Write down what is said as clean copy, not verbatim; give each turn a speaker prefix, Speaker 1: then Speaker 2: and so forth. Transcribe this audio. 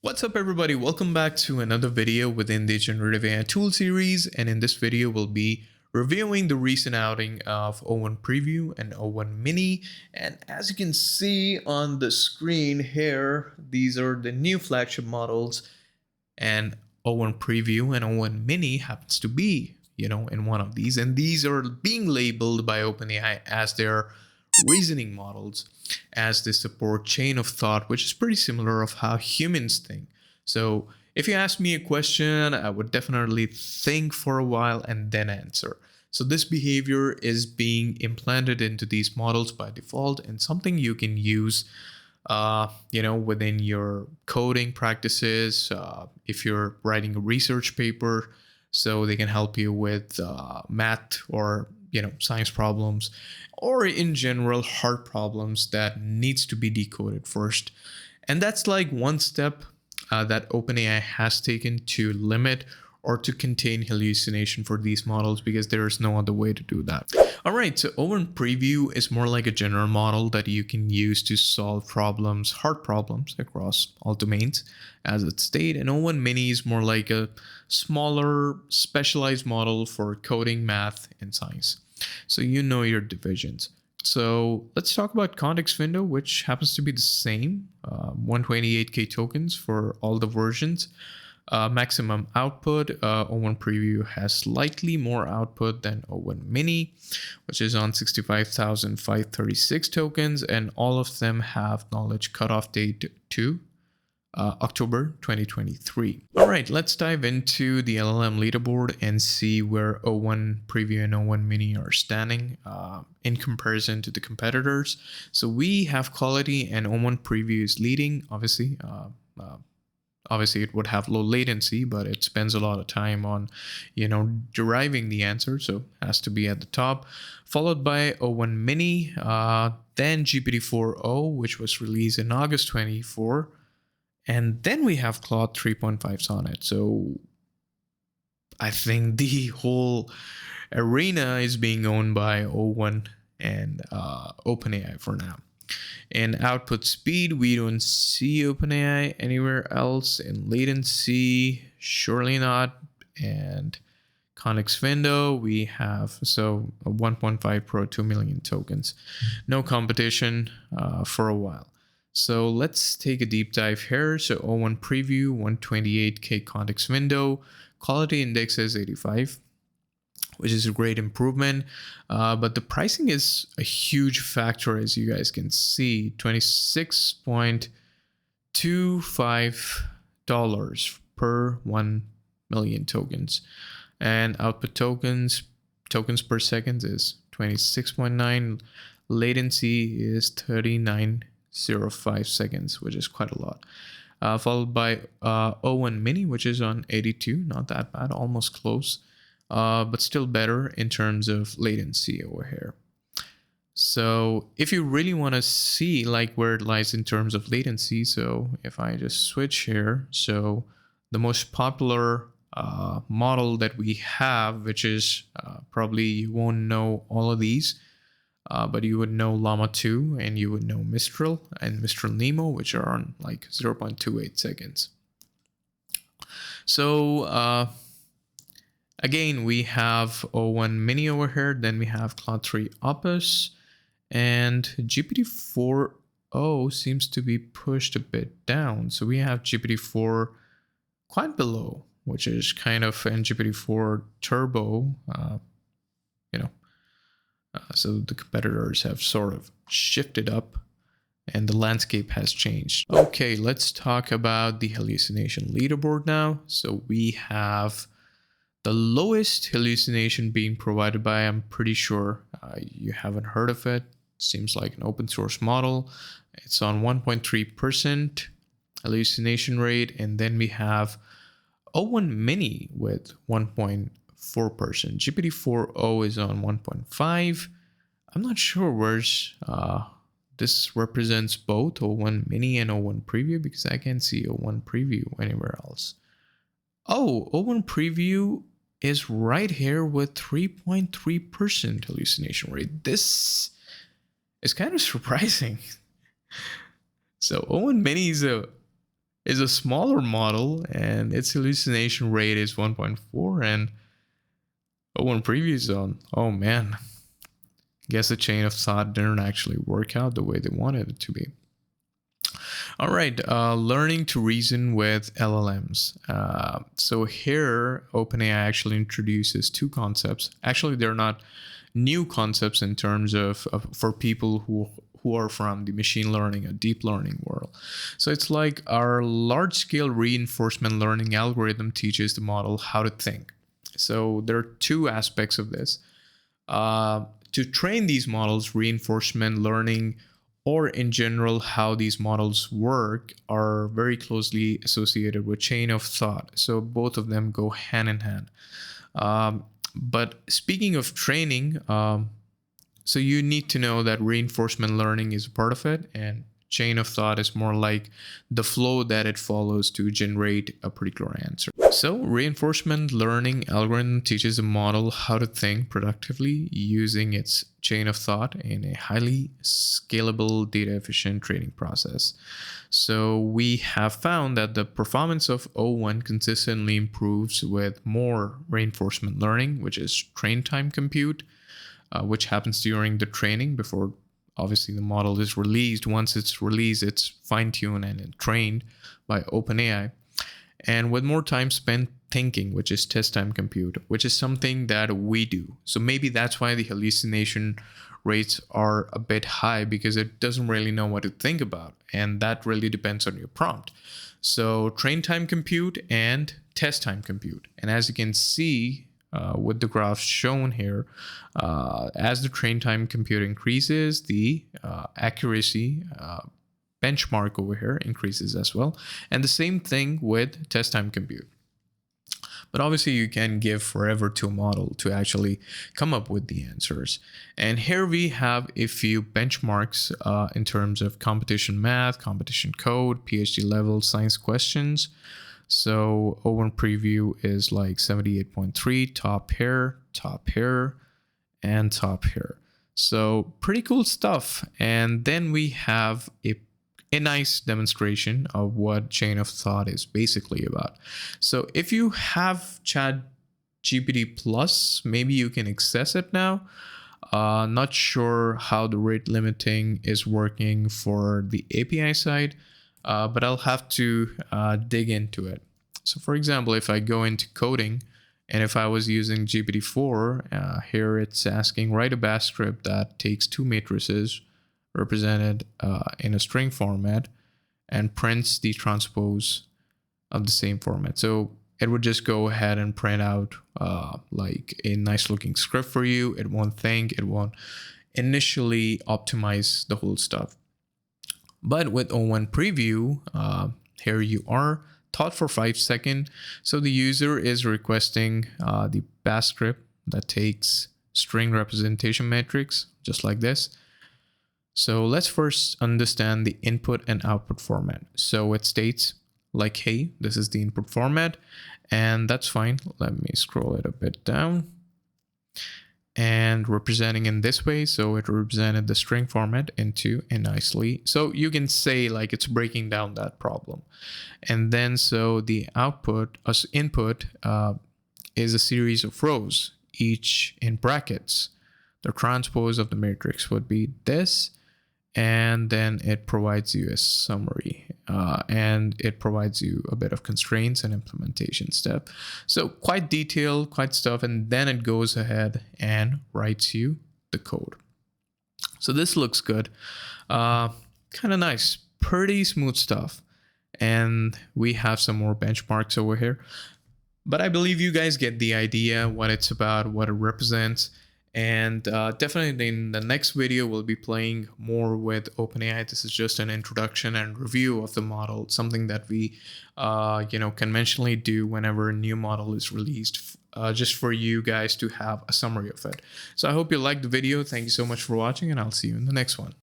Speaker 1: What's up everybody, welcome back to another video within the Generative AI tool series, and in this video we'll be reviewing the recent outing of O1 Preview and O1 Mini. And as you can see on the screen here, these are the new flagship models, and O1 Preview and O1 Mini happens to be, in one of these, and these are being labeled by OpenAI as their reasoning models, as they support chain of thought, which is pretty similar of how humans think. So if you ask me a question, I would definitely think for a while and then answer. So this behavior is being implanted into these models by default, and something you can use within your coding practices, if you're writing a research paper, so they can help you with math or science problems, or in general hard problems that needs to be decoded first. And that's like one step that OpenAI has taken to limit or to contain hallucination for these models, because there is no other way to do that. All right, so O1 Preview is more like a general model that you can use to solve problems, hard problems across all domains as it stated. And O1 Mini is more like a smaller specialized model for coding, math, and science. So you know your divisions. So let's talk about context window, which happens to be the same, 128K tokens for all the versions. Maximum output, O1 Preview has slightly more output than O1 Mini, which is on 65,536 tokens, and all of them have knowledge cutoff date to October 2023. All right, let's dive into the LLM leaderboard and see where O1 Preview and O1 Mini are standing in comparison to the competitors. So we have quality, and O1 Preview is leading, obviously. Obviously, it would have low latency, but it spends a lot of time on, deriving the answer, so it has to be at the top. Followed by O1 Mini, then GPT-4o, which was released in August 24, and then we have Claude 3.5 Sonnet. So I think the whole arena is being owned by O1 and OpenAI for now. In output speed, we don't see OpenAI anywhere else. In latency, surely not. And context window, we have a 1.5 Pro 2 million tokens. No competition for a while. So let's take a deep dive here. So O1 Preview, 128K context window, quality index is 85. Which is a great improvement, but the pricing is a huge factor, as you guys can see. $26.25 per 1 million tokens, and output tokens per second is 26.9. Latency is 39.05 seconds, which is quite a lot. Followed by O1 Mini, which is on 82, not that bad, almost close. But still better in terms of latency over here. So if you really want to see like where it lies in terms of latency, so if I just switch here, so the most popular model that we have, which is probably you won't know all of these, but you would know Llama 2 and you would know Mistral and Mistral Nemo, which are on like 0.28 seconds. So again, we have O1 Mini over here, then we have Claude 3 Opus, and GPT-4o seems to be pushed a bit down. So we have GPT-4 quite below, which is kind of, and GPT-4 Turbo, so the competitors have sort of shifted up and the landscape has changed. Okay, let's talk about the hallucination leaderboard now. So we have the lowest hallucination being provided by, I'm pretty sure you haven't heard of it. Seems like an open source model. It's on 1.3% hallucination rate. And then we have O1 Mini with 1.4%. GPT-4o is on 1.5. I'm not sure where's this represents both O1 Mini and O1 Preview, because I can't see O1 Preview anywhere else. Oh, O1 Preview is right here with 3.3% hallucination rate. This is kind of surprising. So O1 Mini is is a smaller model and its hallucination rate is 1.4, and O1 preview is on. Oh man, guess the chain of thought didn't actually work out the way they wanted it to be. All right, learning to reason with LLMs. So here, OpenAI actually introduces two concepts. Actually, they're not new concepts in terms of for people who are from the machine learning or deep learning world. So it's like our large-scale reinforcement learning algorithm teaches the model how to think. So there are two aspects of this. To train these models, reinforcement learning, or in general how these models work, are very closely associated with chain of thought. So both of them go hand in hand. But speaking of training, so you need to know that reinforcement learning is a part of it, and chain of thought is more like the flow that it follows to generate a particular answer. So reinforcement learning algorithm teaches a model how to think productively using its chain of thought in a highly scalable, data efficient training process. So we have found that the performance of O1 consistently improves with more reinforcement learning, which is train time compute, which happens during the training before obviously the model is released. Once it's released, it's fine-tuned and trained by OpenAI. And with more time spent thinking, which is test time compute, which is something that we do. So maybe that's why the hallucination rates are a bit high, because it doesn't really know what to think about. And that really depends on your prompt. So train time compute and test time compute. And as you can see, with the graph shown here, as the train time compute increases, the accuracy benchmark over here increases as well. And the same thing with test time compute. But obviously you can give forever to a model to actually come up with the answers. And here we have a few benchmarks in terms of competition math, competition code, PhD level science questions. So O1 preview is like 78.3, top here, and top here. So pretty cool stuff. And then we have a nice demonstration of what chain of thought is basically about. So if you have ChatGPT Plus, maybe you can access it now. Not sure how the rate limiting is working for the API side, but I'll have to dig into it. So for example, if I go into coding, and if I was using GPT-4, here it's asking write a bash script that takes two matrices represented in a string format and prints the transpose of the same format. So it would just go ahead and print out like a nice looking script for you. It won't think, it won't initially optimize the whole stuff. But with O1 preview, here you are, thought for 5 seconds. So the user is requesting the bash script that takes string representation matrix, just like this. So let's first understand the input and output format. So it states like, hey, this is the input format, and that's fine. Let me scroll it a bit down. And representing in this way, so it represented the string format into a nicely. So you can say like it's breaking down that problem. And then so the output as input is a series of rows, each in brackets. The transpose of the matrix would be this. And then it provides you a summary and it provides you a bit of constraints and implementation step. So quite detailed, quite stuff. And then it goes ahead and writes you the code. So this looks good. Kind of nice, pretty smooth stuff. And we have some more benchmarks over here. But I believe you guys get the idea, what it's about, what it represents. And definitely in the next video, we'll be playing more with OpenAI. This is just an introduction and review of the model, something that we, conventionally do whenever a new model is released, just for you guys to have a summary of it. So I hope you liked the video. Thank you so much for watching, and I'll see you in the next one.